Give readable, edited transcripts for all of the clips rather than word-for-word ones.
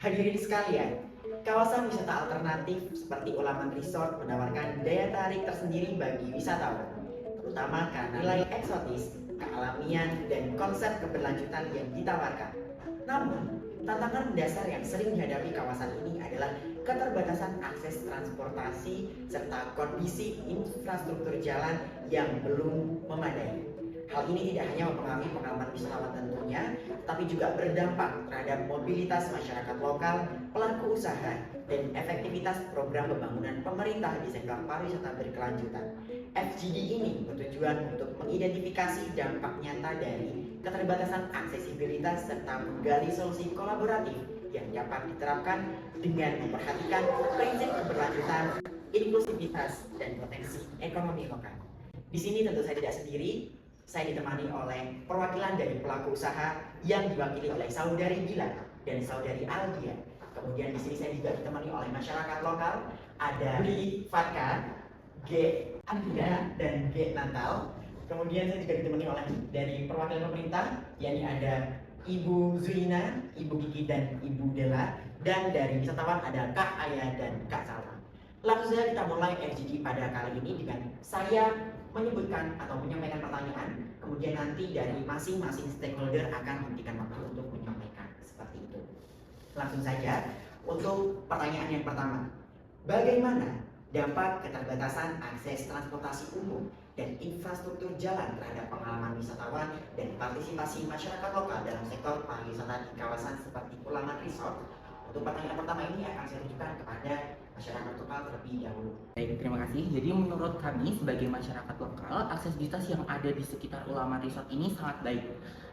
Hadirin sekalian, kawasan wisata alternatif seperti Ulaman Resort menawarkan daya tarik tersendiri bagi wisatawan, terutama karena nilai eksotis, kealamian, dan konsep keberlanjutan yang ditawarkan. Namun, tantangan mendasar yang sering dihadapi kawasan ini adalah keterbatasan akses transportasi serta kondisi infrastruktur jalan yang belum memadai. Hal ini tidak hanya mempengaruhi pengalaman wisatawan tentunya, tapi juga berdampak terhadap mobilitas masyarakat lokal, pelaku usaha, dan efektivitas program pembangunan pemerintah di sektor pariwisata berkelanjutan. FGD ini bertujuan untuk mengidentifikasi dampak nyata dari keterbatasan aksesibilitas serta menggali solusi kolaboratif yang dapat diterapkan dengan memperhatikan prinsip keberlanjutan, inklusivitas, dan potensi ekonomi lokal. Di sini tentu saya tidak sendiri. Saya ditemani oleh perwakilan dari pelaku usaha yang diwakili oleh saudari Bila dan saudari Aldia. Kemudian di sini saya juga ditemani oleh masyarakat lokal, ada Bli Fatka, G Anda, dan G Natal. Kemudian saya juga ditemani oleh dari perwakilan pemerintah, yakni ada Ibu Zuina, Ibu Kiki, dan Ibu Dela. Dan dari wisatawan ada Kak Ayah dan Kak Salma. Langsung saja kita mulai FGD pada kali ini dengan saya menyebutkan atau menyampaikan pertanyaan, kemudian nanti dari masing-masing stakeholder akan memberikan waktu untuk menyampaikan seperti itu. Langsung saja untuk pertanyaan yang pertama, bagaimana dampak keterbatasan akses transportasi umum dan infrastruktur jalan terhadap pengalaman wisatawan dan partisipasi masyarakat lokal dalam sektor pariwisata di kawasan seperti Ulaman Resort? Untuk pertanyaan pertama ini akan saya tunjukkan kepada masyarakat lokal terlebih dahulu. Baik, terima kasih. Jadi menurut kami sebagai masyarakat lokal, aksesibilitas yang ada di sekitar Ulaman Resort ini sangat baik.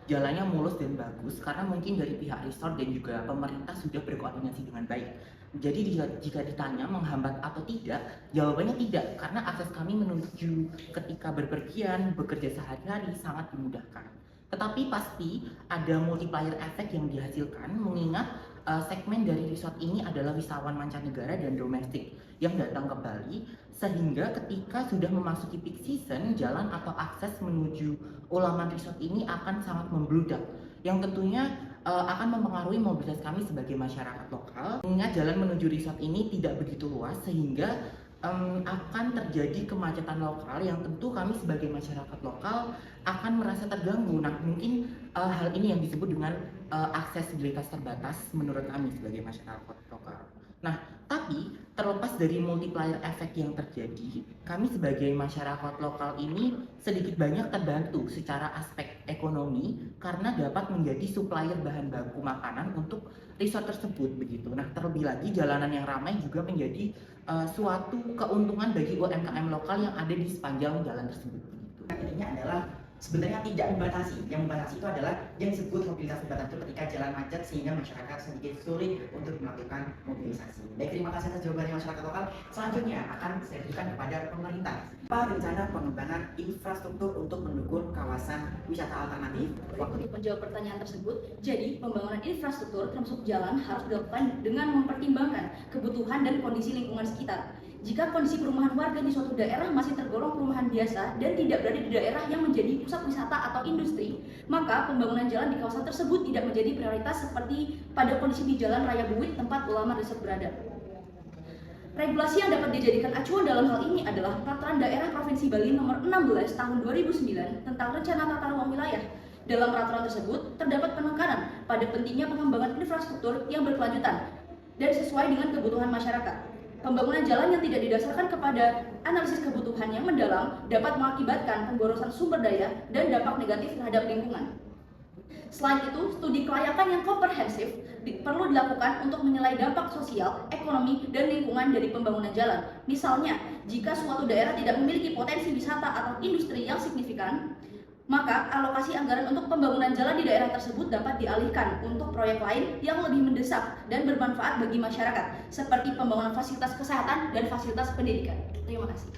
Jalannya mulus dan bagus karena mungkin dari pihak resort dan juga pemerintah sudah berkoordinasi dengan baik. Jadi jika ditanya menghambat atau tidak, jawabannya tidak karena akses kami menuju ketika berpergian, bekerja sehari-hari sangat dimudahkan. Tetapi pasti ada multiplier effect yang dihasilkan mengingat segmen dari resort ini adalah wisatawan mancanegara dan domestik yang datang ke Bali, sehingga ketika sudah memasuki peak season, jalan atau akses menuju Ulaman Resort ini akan sangat membludak, yang tentunya akan mempengaruhi mobilitas kami sebagai masyarakat lokal. Mengingat jalan menuju resort ini tidak begitu luas, sehingga akan terjadi kemacetan lokal yang tentu kami sebagai masyarakat lokal akan merasa terganggu. Nah, mungkin hal ini yang disebut dengan aksesibilitas terbatas menurut kami sebagai masyarakat lokal. Nah, tapi terlepas dari multiplier effect yang terjadi, kami sebagai masyarakat lokal ini sedikit banyak terbantu secara aspek ekonomi karena dapat menjadi supplier bahan baku makanan untuk resort tersebut begitu. Nah, terlebih lagi jalanan yang ramai juga menjadi suatu keuntungan bagi UMKM lokal yang ada di sepanjang jalan tersebut. Intinya adalah sebenarnya tidak membatasi. Yang membatasi itu adalah yang disebut mobilitas terbatas ketika jalan macet sehingga masyarakat sedikit sulit untuk melakukan mobilisasi. Baik, terima kasih atas jawabannya masyarakat lokal. Selanjutnya akan saya berikan kepada pemerintah. Apa rencana pengembangan infrastruktur untuk mendukung kawasan wisata alternatif? Untuk menjawab pertanyaan tersebut, jadi pembangunan infrastruktur termasuk jalan harus dilakukan dengan mempertimbangkan kebutuhan dan kondisi lingkungan sekitar. Jika kondisi perumahan warga di suatu daerah masih tergolong perumahan biasa dan tidak berada di daerah yang menjadi pusat wisata atau industri, maka pembangunan jalan di kawasan tersebut tidak menjadi prioritas seperti pada kondisi di Jalan Raya Buit tempat Ulaman Resort berada. Regulasi yang dapat dijadikan acuan dalam hal ini adalah Peraturan Daerah Provinsi Bali Nomor 16 Tahun 2009 tentang Rencana Tata Ruang Wilayah. Dalam peraturan tersebut terdapat penekanan pada pentingnya pengembangan infrastruktur yang berkelanjutan dan sesuai dengan kebutuhan masyarakat. Pembangunan jalan yang tidak didasarkan kepada analisis kebutuhan yang mendalam dapat mengakibatkan pemborosan sumber daya dan dampak negatif terhadap lingkungan. Selain itu, studi kelayakan yang komprehensif perlu dilakukan untuk menilai dampak sosial, ekonomi, dan lingkungan dari pembangunan jalan. Misalnya, jika suatu daerah tidak memiliki potensi wisata atau industri yang signifikan, maka alokasi anggaran untuk pembangunan jalan di daerah tersebut dapat dialihkan untuk proyek lain yang lebih mendesak dan bermanfaat bagi masyarakat, seperti pembangunan fasilitas kesehatan dan fasilitas pendidikan. Terima kasih.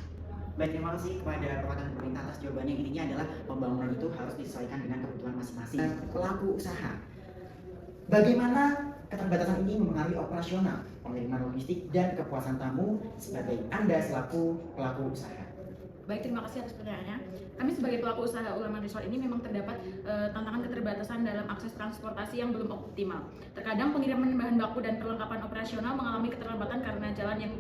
Baik, terima kasih kepada perwakilan pemerintah atas jawabannya. Intinya adalah pembangunan itu harus disesuaikan dengan kebutuhan masing-masing pelaku usaha. Bagaimana keterbatasan ini mempengaruhi operasional, pengiriman logistik, dan kepuasan tamu sebagai Anda selaku pelaku usaha? Baik, terima kasih atas pertanyaannya. Kami sebagai pelaku usaha Ulaman Resort ini memang terdapat tantangan keterbatasan dalam akses transportasi yang belum optimal. Terkadang pengiriman bahan baku dan perlengkapan operasional mengalami keterlambatan karena jalan yang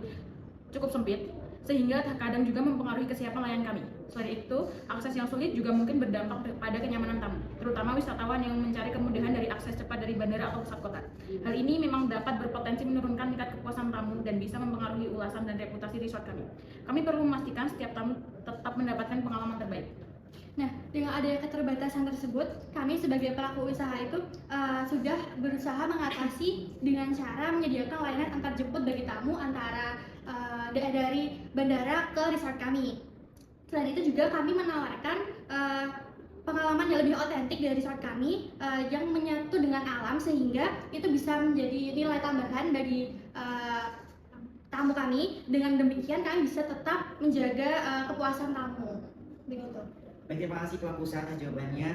cukup sempit, sehingga terkadang juga mempengaruhi kesiapan layan kami. Selain itu, akses yang sulit juga mungkin berdampak pada kenyamanan tamu, terutama wisatawan yang mencari kemudahan dari akses cepat dari bandara atau pusat kota. Hal ini memang dapat berpotensi menurunkan tingkat kepuasan tamu dan bisa mempengaruhi ulasan dan reputasi resort kami. Kami perlu memastikan setiap tamu tetap mendapatkan pengalaman terbaik. Nah, dengan adanya keterbatasan tersebut, kami sebagai pelaku usaha itu sudah berusaha mengatasi dengan cara menyediakan layanan antar jemput bagi tamu antara dari bandara ke resort kami. Selain itu juga kami menawarkan pengalaman yang lebih otentik dari resort kami yang menyatu dengan alam, sehingga itu bisa menjadi nilai tambahan bagi tamu kami. Dengan demikian kami bisa tetap menjaga kepuasan tamu. Begitu. Baik, terima kasih pelaku usaha atas jawabannya.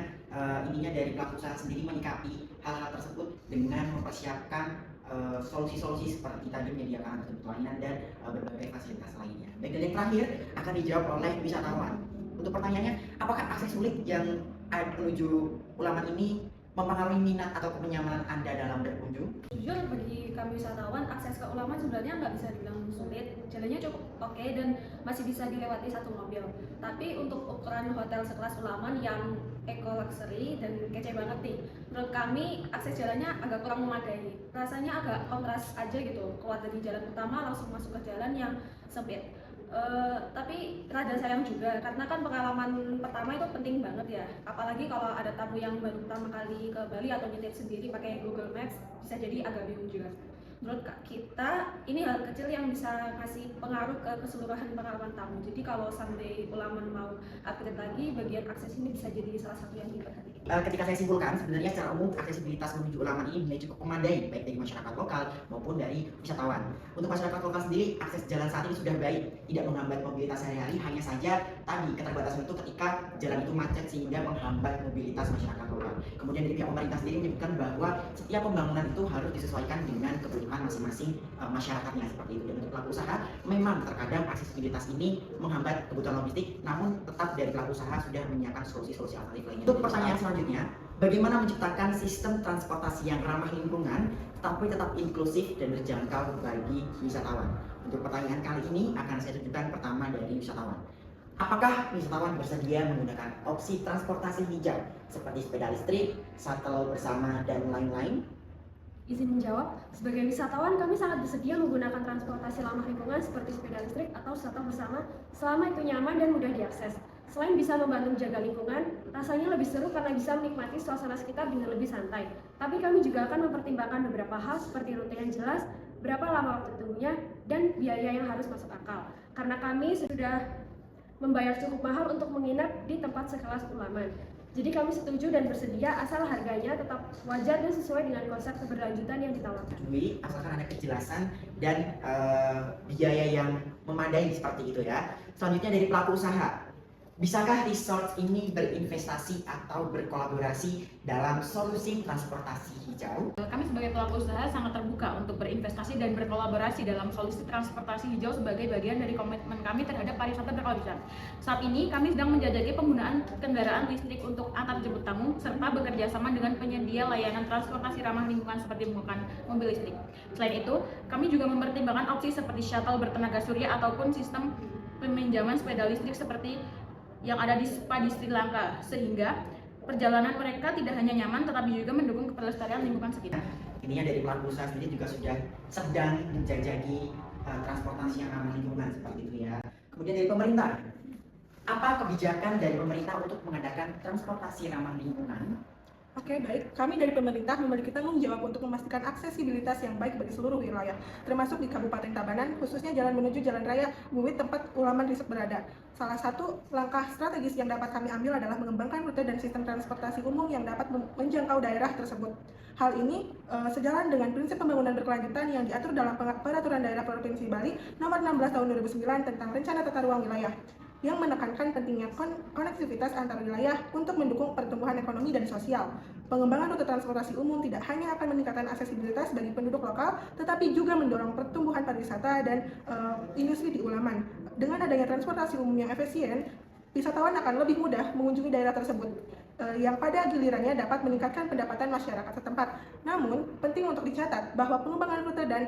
Intinya dari pelaku usaha sendiri menyikapi hal-hal tersebut dengan mempersiapkan solusi-solusi seperti tadi menyediakan kebutuhan dan berbagai fasilitas lainnya. Baik, dan yang terakhir akan dijawab oleh wisatawan. Untuk pertanyaannya, apakah akses sulit yang menuju Ulaman ini mempengaruhi minat atau kenyamanan Anda dalam berkunjung? Jujur, bagi kami wisatawan, akses ke Ulaman sebenarnya nggak bisa dibilang sulit. Jalannya cukup oke dan masih bisa dilewati satu mobil. Tapi untuk ukuran hotel sekelas Ulaman yang eco luxury dan kece banget nih, menurut kami akses jalannya agak kurang memadai. Rasanya agak kontras aja gitu, keluar dari jalan utama langsung masuk ke jalan yang sempit. Tapi rada sayang juga karena kan pengalaman pertama itu penting banget ya, apalagi kalau ada tamu yang baru pertama kali ke Bali atau nyetir sendiri pakai Google Maps, bisa jadi agak bingung juga. Menurut kita ini hal kecil yang bisa kasih pengaruh ke keseluruhan pengalaman tamu. Jadi kalau sampai Ulaman mau upgrade lagi, bagian akses ini bisa jadi salah satu yang diperhatikan. Ketika saya simpulkan, sebenarnya secara umum aksesibilitas menuju Ulaman ini dinilai cukup memadai, baik dari masyarakat lokal maupun dari wisatawan. Untuk masyarakat lokal sendiri, akses jalan saat ini sudah baik, tidak menghambat mobilitas sehari-hari. Hanya saja tadi keterbatasan itu ketika jalan itu macet sehingga menghambat mobilitas masyarakat lokal. Kemudian dari pihak pemerintah sendiri menyebutkan bahwa setiap pembangunan itu harus disesuaikan dengan kebutuhan masing-masing masyarakatnya, seperti itu. Dan untuk pelaku usaha, memang terkadang aksesibilitas ini menghambat kebutuhan logistik, namun tetap dari pelaku usaha sudah menyiapkan solusi-solusi alternatif lainnya. Untuk pertanyaan selanjutnya, bagaimana menciptakan sistem transportasi yang ramah lingkungan tapi tetap inklusif dan terjangkau bagi wisatawan? Untuk pertanyaan kali ini akan saya tunjukkan pertama dari wisatawan. Apakah wisatawan bersedia menggunakan opsi transportasi hijau seperti sepeda listrik, shuttle bersama, dan lain-lain? Izin menjawab, sebagai wisatawan kami sangat bersedia menggunakan transportasi ramah lingkungan seperti sepeda listrik atau shuttle bersama selama itu nyaman dan mudah diakses. Selain bisa membantu menjaga lingkungan, rasanya lebih seru karena bisa menikmati suasana sekitar dengan lebih santai. Tapi kami juga akan mempertimbangkan beberapa hal seperti rute yang jelas, berapa lama waktu tunggunya, dan biaya yang harus masuk akal. Karena kami sudah membayar cukup mahal untuk menginap di tempat sekelas Ulaman. Jadi kami setuju dan bersedia asal harganya tetap wajar dan sesuai dengan konsep keberlanjutan yang ditawarkan. Asalkan ada kejelasan dan biaya yang memadai seperti itu ya. Selanjutnya dari pelaku usaha, bisakah resort ini berinvestasi atau berkolaborasi dalam solusi transportasi hijau? Kami sebagai pelaku usaha sangat terbuka untuk berinvestasi dan berkolaborasi dalam solusi transportasi hijau sebagai bagian dari komitmen kami terhadap pariwisata berkelanjutan. Saat ini kami sedang menjajaki penggunaan kendaraan listrik untuk antar jemput tamu serta bekerja sama dengan penyedia layanan transportasi ramah lingkungan seperti menggunakan mobil listrik. Selain itu, kami juga mempertimbangkan opsi seperti shuttle bertenaga surya ataupun sistem peminjaman sepeda listrik seperti yang ada di spa di Sri Lanka, sehingga perjalanan mereka tidak hanya nyaman tetapi juga mendukung pelestarian lingkungan sekitar. Ininya dari pelaku usaha sendiri juga sudah sedang menjajaki transportasi yang ramah lingkungan seperti itu ya. Kemudian dari pemerintah, apa kebijakan dari pemerintah untuk mengadakan transportasi ramah lingkungan? Oke, baik. Kami dari pemerintah memiliki tanggung jawab untuk memastikan aksesibilitas yang baik bagi seluruh wilayah, termasuk di Kabupaten Tabanan, khususnya jalan menuju Jalan Raya Buwit tempat Ulaman Resort berada. Salah satu langkah strategis yang dapat kami ambil adalah mengembangkan rute dan sistem transportasi umum yang dapat menjangkau daerah tersebut. Hal ini sejalan dengan prinsip pembangunan berkelanjutan yang diatur dalam Peraturan Daerah Provinsi Bali Nomor 16 Tahun 2009 tentang Rencana Tata Ruang Wilayah, yang menekankan pentingnya konektivitas antar wilayah untuk mendukung pertumbuhan ekonomi dan sosial. Pengembangan rute transportasi umum tidak hanya akan meningkatkan aksesibilitas bagi penduduk lokal, tetapi juga mendorong pertumbuhan pariwisata dan industri di Ulaman. dengan adanya transportasi umum yang efisien, wisatawan akan lebih mudah mengunjungi daerah tersebut, yang pada gilirannya dapat meningkatkan pendapatan masyarakat setempat. Namun, penting untuk dicatat bahwa pengembangan rute dan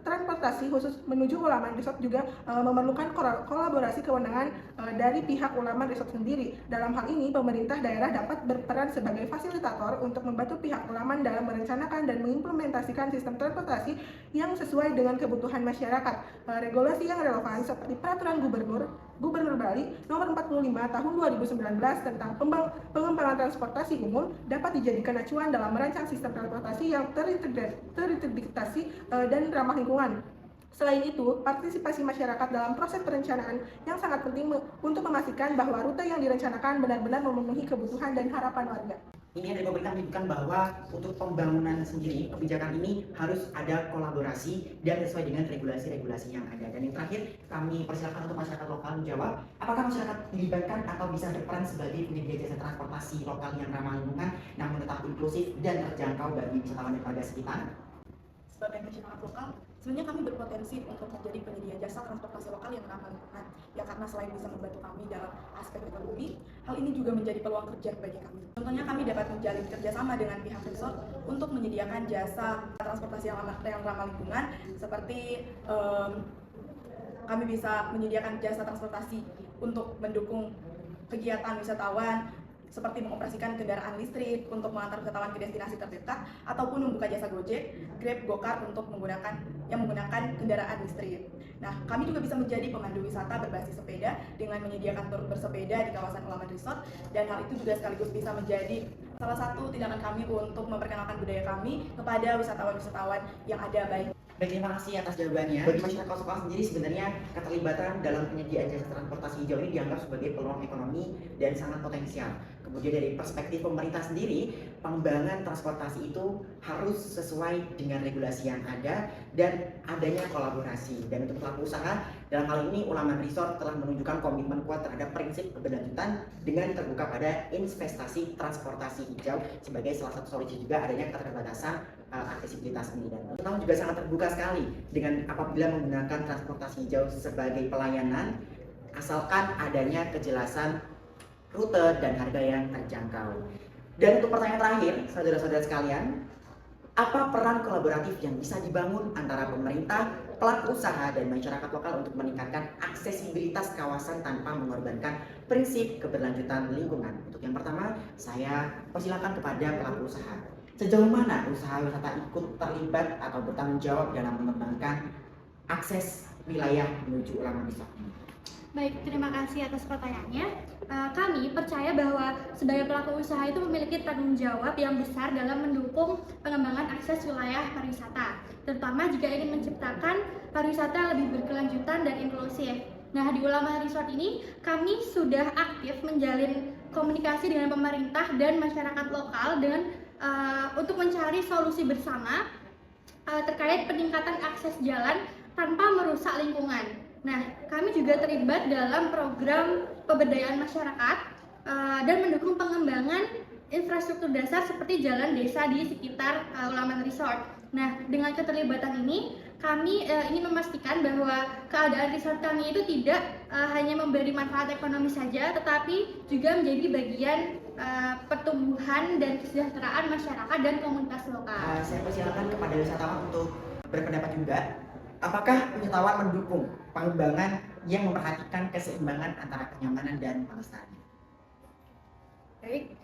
transportasi khusus menuju Ulaman Resort juga memerlukan kolaborasi kewenangan dari pihak Ulaman Resort sendiri. Dalam hal ini, pemerintah daerah dapat berperan sebagai fasilitator untuk membantu pihak Ulaman dalam merencanakan dan mengimplementasikan sistem transportasi yang sesuai dengan kebutuhan masyarakat. Regulasi yang relevan seperti Peraturan Gubernur Bali Nomor 45 Tahun 2019 tentang pengembangan transportasi umum dapat dijadikan acuan dalam merancang sistem transportasi yang terintegrasi dan ramah lingkungan. Selain itu, partisipasi masyarakat dalam proses perencanaan yang sangat penting untuk memastikan bahwa rute yang direncanakan benar-benar memenuhi kebutuhan dan harapan warga. Ini dari pemerintah menunjukkan bahwa untuk pembangunan sendiri, kebijakan ini harus ada kolaborasi dan sesuai dengan regulasi-regulasi yang ada. Dan yang terakhir, kami persilakan untuk masyarakat lokal menjawab, apakah masyarakat dilibatkan atau bisa berperan sebagai penyedia jasa transportasi lokal yang ramah lingkungan, namun tetap inklusif dan terjangkau bagi wisatawan dan warga sekitar? Sebagai masyarakat lokal, sebenarnya kami berpotensi untuk menjadi penyedia jasa transportasi lokal yang ramah lingkungan. Ya karena selain bisa membantu kami dalam aspek ekonomi, hal ini juga menjadi peluang kerja bagi kami. Contohnya kami dapat menjalin kerjasama dengan pihak resort untuk menyediakan jasa transportasi yang ramah lingkungan, seperti kami bisa menyediakan jasa transportasi untuk mendukung kegiatan wisatawan, seperti mengoperasikan kendaraan listrik untuk mengantar wisatawan ke destinasi terdekat, ataupun membuka jasa Gojek, Grab, Gokar untuk menggunakan kendaraan listrik. Nah, kami juga bisa menjadi pemandu wisata berbasis sepeda dengan menyediakan tur bersepeda di kawasan Ulaman Resort, dan hal itu juga sekaligus bisa menjadi salah satu tindakan kami untuk memperkenalkan budaya kami kepada wisatawan-wisatawan yang ada baik. Baik, terima kasih atas jawabannya. Bagi masyarakat lokal sendiri, sebenarnya keterlibatan dalam penyediaan jasa transportasi hijau ini dianggap sebagai peluang ekonomi dan sangat potensial. Kemudian dari perspektif pemerintah sendiri, pengembangan transportasi itu harus sesuai dengan regulasi yang ada dan adanya kolaborasi. Dan untuk pelaku usaha, dalam hal ini Ulaman Resort telah menunjukkan komitmen kuat terhadap prinsip keberlanjutan dengan terbuka pada investasi transportasi hijau sebagai salah satu solusi juga adanya keterbatasan aksesibilitas ini. Dan kita juga sangat terbuka sekali dengan apabila menggunakan transportasi hijau sebagai pelayanan, asalkan adanya kejelasan rute dan harga yang terjangkau. Dan untuk pertanyaan terakhir, saudara-saudara sekalian, apa peran kolaboratif yang bisa dibangun antara pemerintah, pelaku usaha, dan masyarakat lokal untuk meningkatkan aksesibilitas kawasan tanpa mengorbankan prinsip keberlanjutan lingkungan? Untuk yang pertama, saya persilakan kepada pelaku usaha. Sejauh mana usaha wisata ikut terlibat atau bertanggung jawab dalam mengembangkan akses wilayah menuju Ulaman Resort? Baik, terima kasih atas pertanyaannya. Kami percaya bahwa sebagai pelaku usaha itu memiliki tanggung jawab yang besar dalam mendukung pengembangan akses wilayah pariwisata, terutama jika ingin menciptakan pariwisata lebih berkelanjutan dan inklusif. Nah, di Ulaman Resort ini kami sudah aktif menjalin komunikasi dengan pemerintah dan masyarakat lokal untuk mencari solusi bersama terkait peningkatan akses jalan tanpa merusak lingkungan. Nah, kami juga terlibat dalam program pemberdayaan masyarakat dan mendukung pengembangan infrastruktur dasar seperti jalan desa di sekitar Ulaman Resort. Nah, dengan keterlibatan ini, kami ingin memastikan bahwa keadaan resort kami itu tidak hanya memberi manfaat ekonomi saja, tetapi juga menjadi bagian pertumbuhan dan kesejahteraan masyarakat dan komunitas lokal. Saya persilakan kepada wisatawan untuk berpendapat juga. Apakah wisatawan mendukung pengembangan yang memperhatikan keseimbangan antara kenyamanan dan pelestarian? Baik,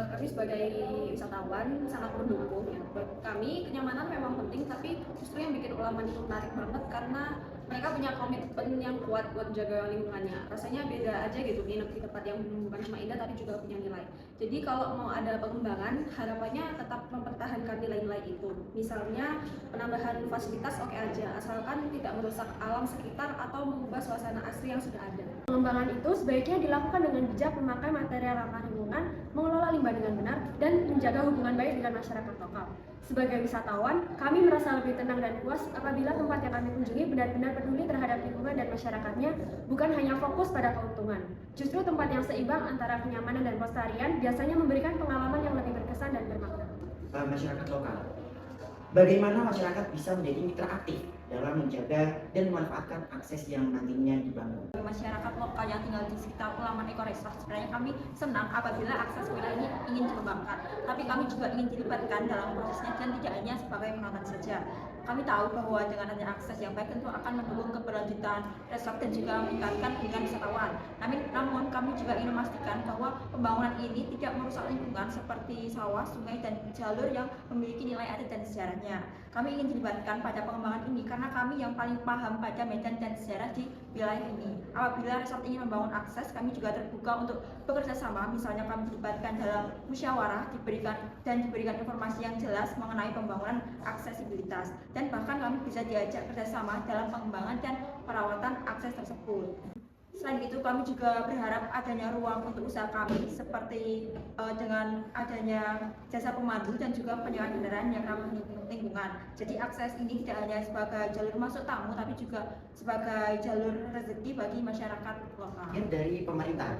kami sebagai wisatawan sangat mendukung. Ya. Buat kami kenyamanan memang penting, tapi justru yang bikin Ulaman itu menarik banget karena mereka punya komitmen yang kuat buat jaga lingkungannya. Rasanya beda aja gitu, nginep di tempat yang bukan cuma indah tapi juga punya nilai. Jadi kalau mau ada pengembangan, harapannya tetap mempertahankan nilai-nilai itu. Misalnya penambahan fasilitas oke aja, asalkan tidak merusak alam sekitar atau mengubah suasana asli yang sudah ada. Pengembangan itu sebaiknya dilakukan dengan bijak, memakai material ramah lingkungan, mengelola limbah dengan benar, dan menjaga hubungan baik dengan masyarakat lokal. Sebagai wisatawan, kami merasa lebih tenang dan puas apabila tempat yang kami kunjungi benar-benar peduli terhadap lingkungan dan masyarakatnya, bukan hanya fokus pada keuntungan. Justru tempat yang seimbang antara kenyamanan dan pelestarian biasanya memberikan pengalaman yang lebih berkesan dan bermakna. Masyarakat lokal, bagaimana masyarakat bisa menjadi mitra aktif dalam menjaga dan memanfaatkan akses yang nantinya dibangun. Masyarakat lokal yang tinggal di sekitar Ulaman Eco Resort, sebenarnya kami senang apabila akses wilayah ini ingin dikembangkan, tapi kami juga ingin dilibatkan dalam prosesnya dan tidak hanya sebagai penonton saja. Kami tahu bahwa dengan adanya akses yang baik tentu akan mendukung keberlanjutan resort dan juga meningkatkan hubungan wisatawan. Namun kami juga ingin memastikan bahwa pembangunan ini tidak merusak lingkungan seperti sawah, sungai, dan jalur yang memiliki nilai adat dan sejarahnya. Kami ingin dilibatkan pada pengembangan ini karena kami yang paling paham pada medan dan sejarah di wilayah ini. Apabila resort ingin membangun akses, kami juga terbuka untuk bekerja sama. Misalnya kami dilibatkan dalam musyawarah, diberikan informasi yang jelas mengenai pembangunan aksesibilitas, dan bahkan kami bisa diajak kerjasama dalam pengembangan dan perawatan akses tersebut. Selain itu, kami juga berharap adanya ruang untuk usaha kami seperti dengan adanya jasa pemandu dan juga penyewaan kendaraan yang ramah lingkungan. Jadi akses ini tidak hanya sebagai jalur masuk tamu, tapi juga sebagai jalur rezeki bagi masyarakat lokal. Dari pemerintah,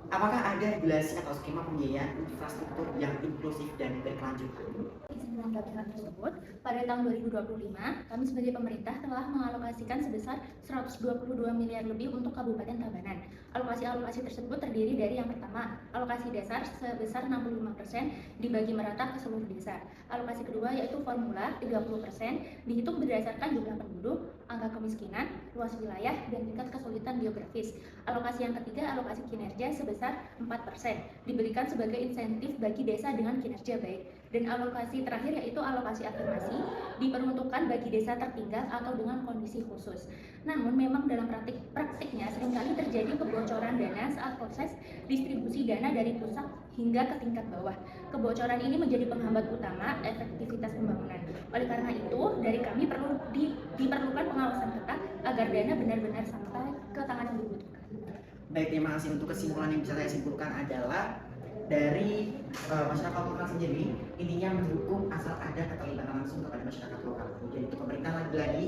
apakah ada regulasi atau skema pembiayaan infrastruktur yang inklusif dan berkelanjutan? Menanggapi tersebut, pada tahun 2025, kami sebagai pemerintah telah mengalokasikan sebesar 122 miliar lebih untuk Kabupaten Tabanan. Alokasi-alokasi tersebut terdiri dari yang pertama, alokasi dasar sebesar 65% dibagi merata ke seluruh desa. Alokasi kedua yaitu formula 30% dihitung berdasarkan jumlah penduduk, angka kemiskinan, luas wilayah, dan tingkat kesulitan geografis. Alokasi yang ketiga, alokasi kinerja sebesar 4% diberikan sebagai insentif bagi desa dengan kinerja baik. Dan alokasi terakhir yaitu alokasi afirmasi diperuntukkan bagi desa tertinggal atau dengan kondisi khusus. Namun memang dalam praktiknya seringkali terjadi kebocoran dana saat proses distribusi dana dari pusat hingga ke tingkat bawah. Kebocoran ini menjadi penghambat utama efektivitas pembangunan. Oleh karena itu, dari kami perlu diperlukan pengawasan ketat agar dana benar-benar sampai ke tangan yang dibutuhkan. Baik, terima kasih. Untuk kesimpulan yang bisa saya simpulkan adalah dari masyarakat lokal sendiri, intinya mendukung asal ada keterlibatan langsung kepada masyarakat lokal. Jadi untuk pemerintah lagi-lagi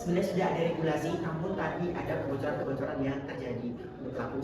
sebenarnya sudah ada regulasi, namun tadi ada kebocoran-kebocoran yang terjadi. Untuk pelaku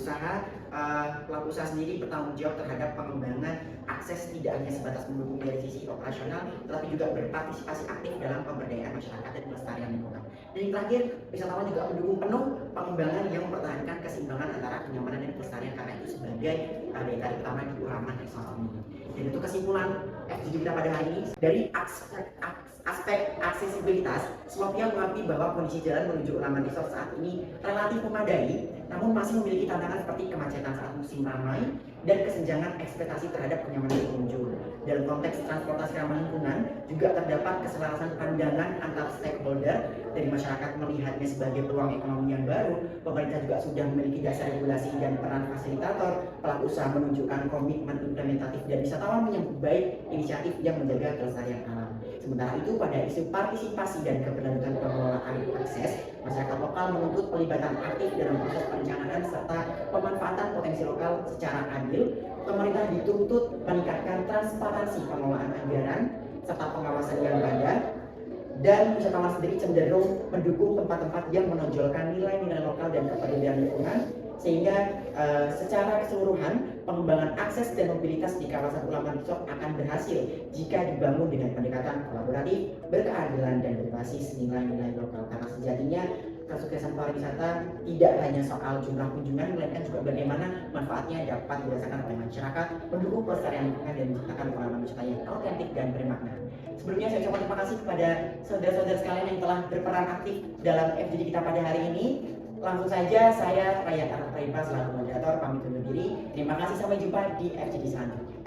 usaha sendiri bertanggung jawab terhadap pengembangan akses tidak hanya sebatas mendukung dari sisi operasional, tetapi juga berpartisipasi aktif dalam pemberdayaan masyarakat dan pelestarian lingkungan. Dan yang terakhir, wisatawan juga mendukung penuh pengembangan yang mempertahankan keseimbangan antara kenyamanan dan pelestarian, karena itu sebagai daya tarik utama di Ulaman Resort ini. Dan untuk kesimpulan FGD kita pada hari ini, dari aspek aksesibilitas, semua pihak mengakui bahwa kondisi jalan menuju Ulaman Resort saat ini relatif memadai, namun masih memiliki tantangan seperti kemacetan saat musim ramai dan kesenjangan ekspektasi terhadap kenyamanan pengunjung. Dalam konteks transportasi ramah lingkungan, juga terdapat keselarasan pandangan antar stakeholder. Dari masyarakat melihatnya sebagai peluang ekonomi yang baru, pemerintah juga sudah memiliki dasar regulasi dan peran fasilitator. Pelaku usaha menunjukkan komitmen implementatif dan wisatawan menyambut baik inisiatif yang menjaga kelestarian alam. Sementara itu, pada isu partisipasi dan keberlanjutan pengelolaan akses, masyarakat lokal menuntut pelibatan aktif dalam proses perencanaan serta pemanfaatan potensi lokal secara adil. Pemerintah dituntut meningkatkan transparansi pengelolaan anggaran serta pengawasan yang ada, dan wisatawan sendiri cenderung mendukung tempat-tempat yang menonjolkan nilai-nilai lokal dan kepedulian lingkungan, sehingga secara keseluruhan pengembangan akses dan mobilitas di kawasan Ulaman Resort akan berhasil jika dibangun dengan pendekatan kolaboratif, berkeadilan, dan berbasis nilai-nilai lokal. Karena sejatinya kesuksesan pariwisata tidak hanya soal jumlah kunjungan, melainkan juga bagaimana manfaatnya dapat dirasakan oleh masyarakat, mendukung pelestarian lingkungan, dan menciptakan pengalaman wisata yang autentik dan bermakna. Sebelumnya saya ucapkan terima kasih kepada saudara-saudara sekalian yang telah berperan aktif dalam FGD kita pada hari ini. Langsung saja saya Rayat Araf Raipa selaku moderator pamit undur diri. Terima kasih, sampai jumpa di FGD selanjutnya.